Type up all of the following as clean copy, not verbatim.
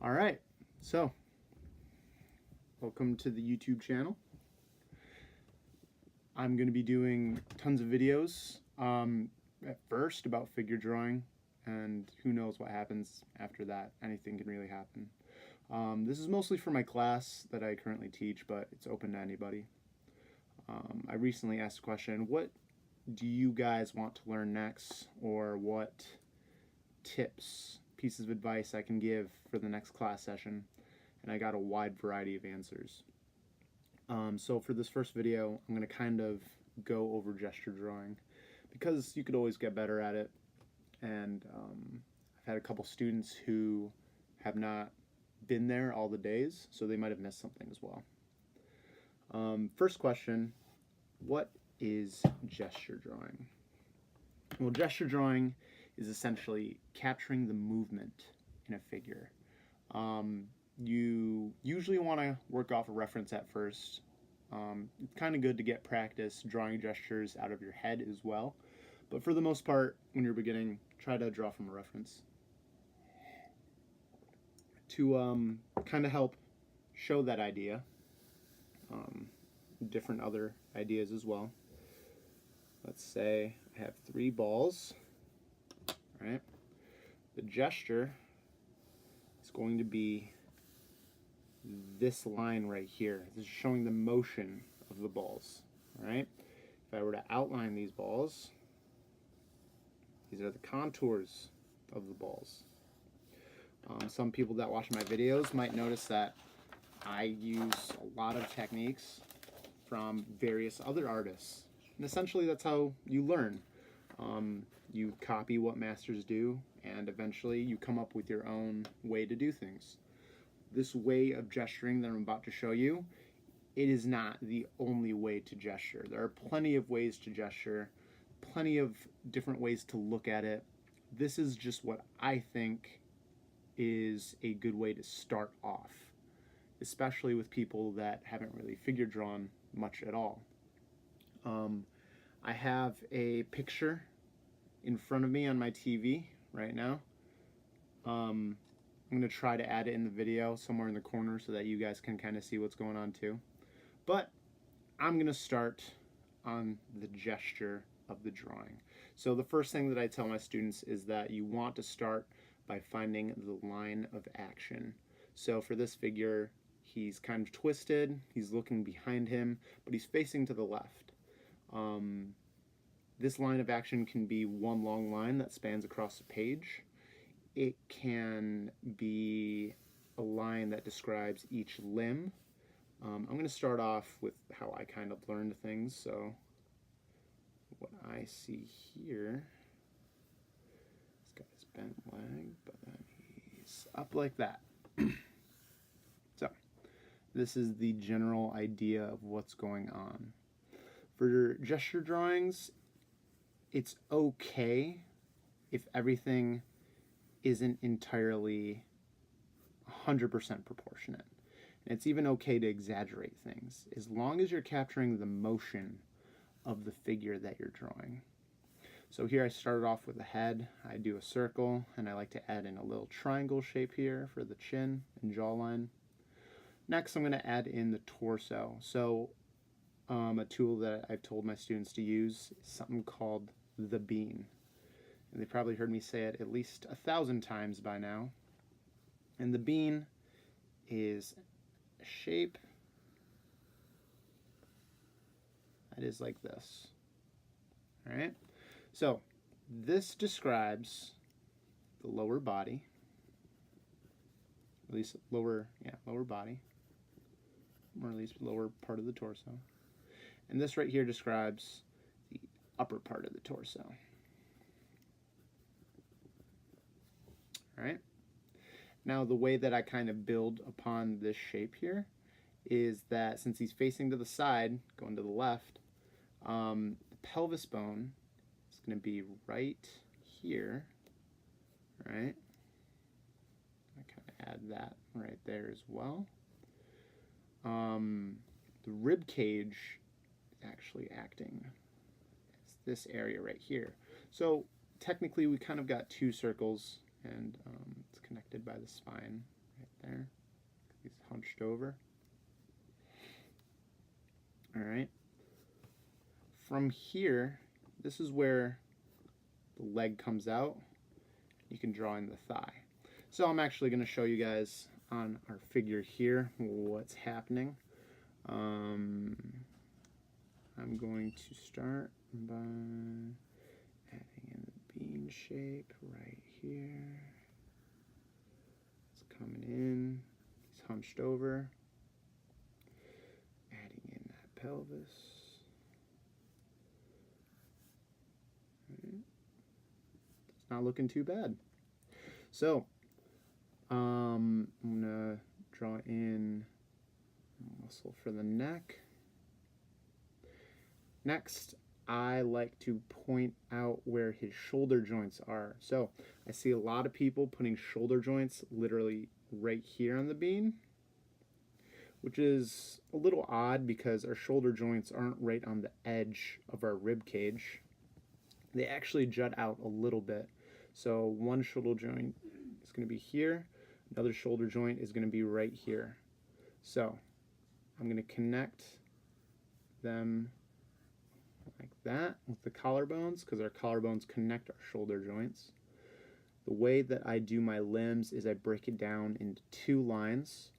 All right, so welcome to the YouTube channel. I'm going to be doing tons of videos at first about figure drawing, and who knows what happens after that. Anything can really happen. This is mostly for my class that I currently teach, but it's open to anybody. I recently asked a question, what do you guys want to learn next, or what tips, pieces of advice I can give for the next class session? And I got a wide variety of answers. So for this first video, I'm going to kind of go over gesture drawing because you could always get better at it. And I've had a couple students who have not been there all the days, so they might have missed something as well. First question, what is gesture drawing? Well, gesture drawing is essentially capturing the movement in a figure. You usually want to work off a reference at first. It's kind of good to get practice drawing gestures out of your head as well. But for the most part, when you're beginning, try to draw from a reference. To kind of help show that idea, different other ideas as well. Let's say I have 3 balls, right? The gesture is going to be this line right here. This is showing the motion of the balls, right? If I were to outline these balls, these are the contours of the balls. Some people that watch my videos might notice that I use a lot of techniques from various other artists. And essentially that's how you learn. You copy what masters do, and eventually you come up with your own way to do things. This way of gesturing that I'm about to show you, it is not the only way to gesture. There are plenty of ways to gesture, plenty of different ways to look at it. This is just what I think is a good way to start off, especially with people that haven't really figure drawn much at all. I have a picture in front of me on my TV right now. I'm going to try to add it in the video somewhere in the corner so that you guys can kind of see what's going on too. But I'm going to start on the gesture of the drawing. So the first thing that I tell my students is that you want to start by finding the line of action. So for this figure, he's kind of twisted, he's looking behind him, but he's facing to the left. This line of action can be one long line that spans across the page. It can be a line that describes each limb. I'm going to start off with how I kind of learned things. So what I see here, he's got his bent leg, but then he's up like that. So this is the general idea of what's going on. For gesture drawings, it's okay if everything isn't entirely 100% proportionate. And it's even okay to exaggerate things, as long as you're capturing the motion of the figure that you're drawing. So here I started off with a head, I do a circle, and I like to add in a little triangle shape here for the chin and jawline. Next I'm going to add in the torso. So a tool that I've told my students to use is something called the bean. And they've probably heard me say it at least 1,000 times by now. And the bean is a shape that is like this. Alright? So this describes the lower body, at least lower body, or at least lower part of the torso. And this right here describes the upper part of the torso. Alright? Now the way that I kind of build upon this shape here is that since he's facing to the side, going to the left, the pelvis bone is going to be right here, right? I kind of add that right there as well. The rib cage is actually acting as this area right here. So technically we kind of got 2 circles and it's connected by the spine right there. He's hunched over. All right. From here, this is where the leg comes out. You can draw in the thigh. So I'm actually going to show you guys on our figure here what's happening. I'm going to start by adding in the bean shape right here. It's coming in. He's hunched over. Adding in that pelvis. Right. It's not looking too bad. So, I'm going to draw in muscle for the neck. Next, I like to point out where his shoulder joints are. So I see a lot of people putting shoulder joints literally right here on the bean, which is a little odd because our shoulder joints aren't right on the edge of our rib cage. They actually jut out a little bit. So one shoulder joint is going to be here. Another shoulder joint is going to be right here. So I'm going to connect them like that with the collarbones, because our collarbones connect our shoulder joints. The way that I do my limbs is I break it down into two lines.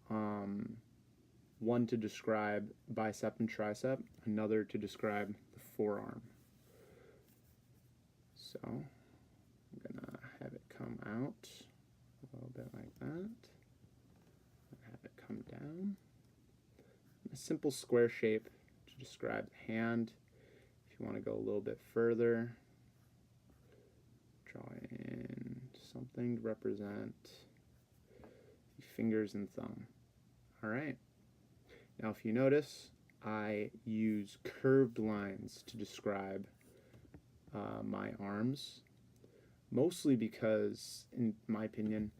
One to describe bicep and tricep, another to describe the forearm. So I'm gonna have it come out a little bit like that, and have it come down. A simple square shape to describe the hand. If you want to go a little bit further, draw in something to represent the fingers and thumb. All right. Now, if you notice, I use curved lines to describe my arms, mostly because, in my opinion,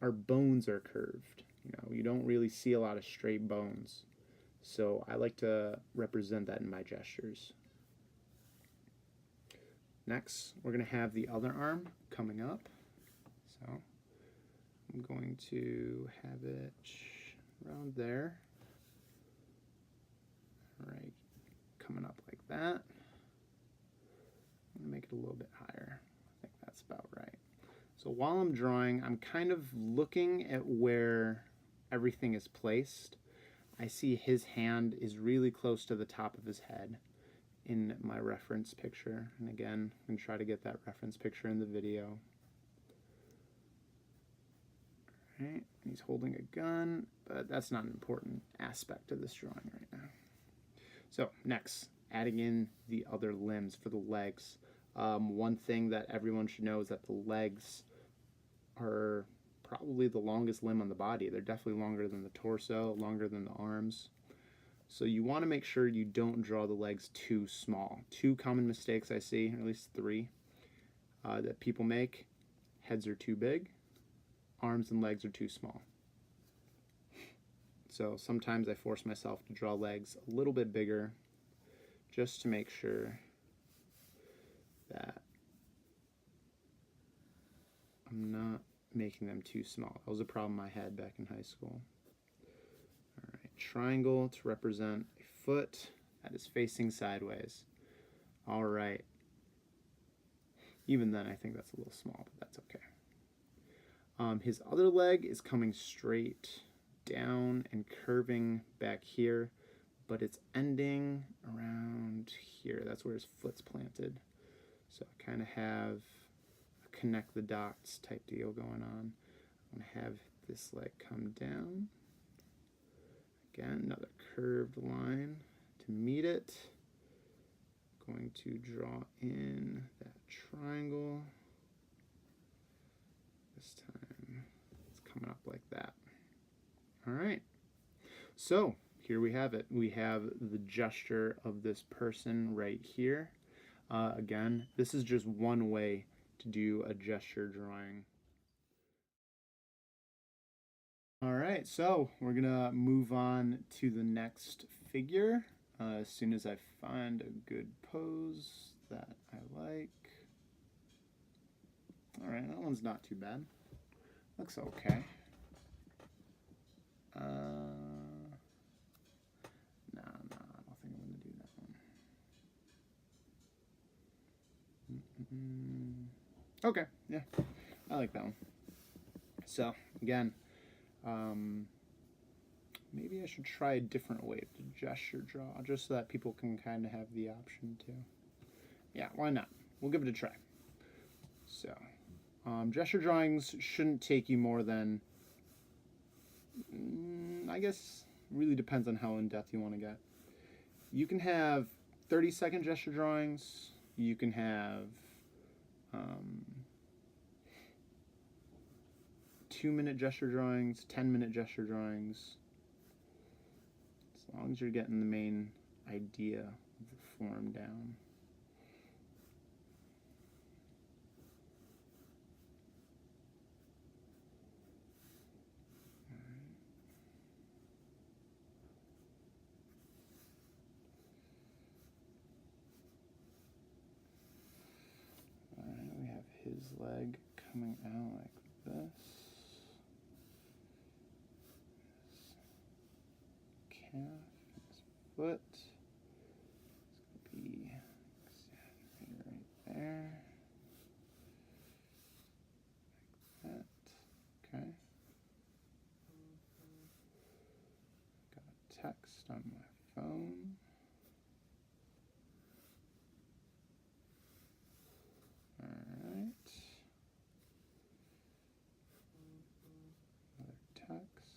our bones are curved. You don't really see a lot of straight bones. So I like to represent that in my gestures. Next, we're going to have the other arm coming up. So I'm going to have it around there. All right, coming up like that. I'm going to make it a little bit higher. I think that's about right. So while I'm drawing, I'm kind of looking at where everything is placed. I see his hand is really close to the top of his head in my reference picture. And again, I'm going to try to get that reference picture in the video. All right, he's holding a gun, but that's not an important aspect of this drawing right now. So next, adding in the other limbs for the legs. One thing that everyone should know is that the legs are probably the longest limb on the body. They're definitely longer than the torso, longer than the arms. So you want to make sure you don't draw the legs too small. Two common mistakes I see, or at least three, that people make. Heads are too big, arms and legs are too small. So sometimes I force myself to draw legs a little bit bigger just to make sure that I'm not making them too small. That was a problem I had back in high school. All right, triangle to represent a foot that is facing sideways. All right. Even then, I think that's a little small, but that's okay. His other leg is coming straight down and curving back here, but it's ending around here. That's where his foot's planted. So I kind of have a connect the dots type deal going on. I'm going to have this leg come down. Again, another curved line to meet it. Going to draw in that triangle. This time it's coming up like that. All right. So here we have it. We have the gesture of this person right here. Again, this is just one way to do a gesture drawing. All right, so we're gonna move on to the next figure as soon as I find a good pose that I like. All right, that one's not too bad. Looks okay. Nah, I don't think I'm gonna do that one. Okay, yeah, I like that one. So again, maybe I should try a different way to gesture draw, just so that people can kind of have the option to. Yeah, why not? We'll give it a try. So, gesture drawings shouldn't take you more than, I guess, really depends on how in-depth you want to get. You can have 30-second gesture drawings. You can have 2-minute gesture drawings, 10-minute gesture drawings. As long as you're getting the main idea of the form down. We have his leg coming out like this. His calf, his foot. It's going to be exactly right there. Like that. Okay. Got a text on my phone. Alright. Another text.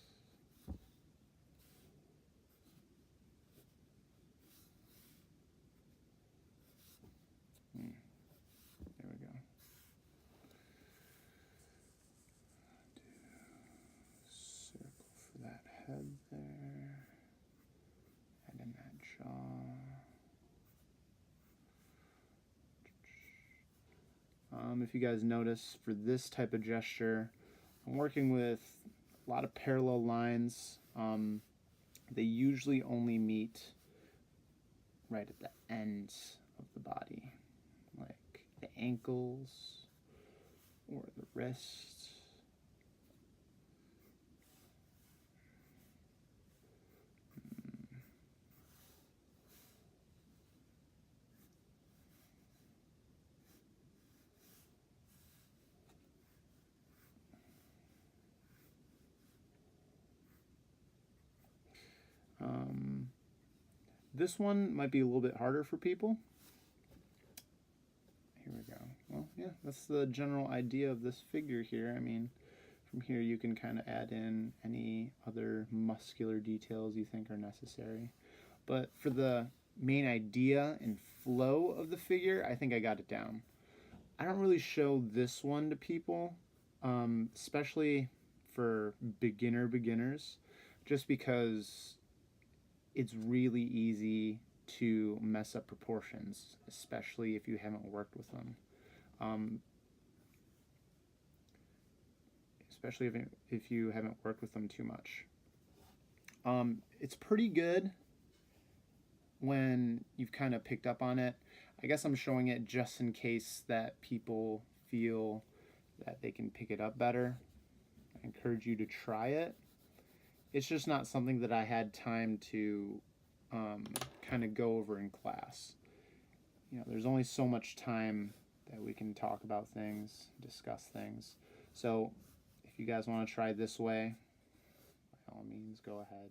There we go. Do circle for that head there. And in that jaw. If you guys notice, for this type of gesture, I'm working with a lot of parallel lines. They usually only meet right at the ends of the body, like the ankles or the wrists. This one might be a little bit harder for people. Here we go. Well, yeah, that's the general idea of this figure here. I mean, from here you can kind of add in any other muscular details you think are necessary. But for the main idea and flow of the figure, I think I got it down. I don't really show this one to people, especially for beginners, just because it's really easy to mess up proportions, especially if you haven't worked with them. Especially if you haven't worked with them too much. It's pretty good when you've kind of picked up on it. I guess I'm showing it just in case that people feel that they can pick it up better. I encourage you to try it. It's just not something that I had time to kind of go over in class. You know, there's only so much time that we can talk about things, discuss things. So if you guys want to try this way, by all means, go ahead.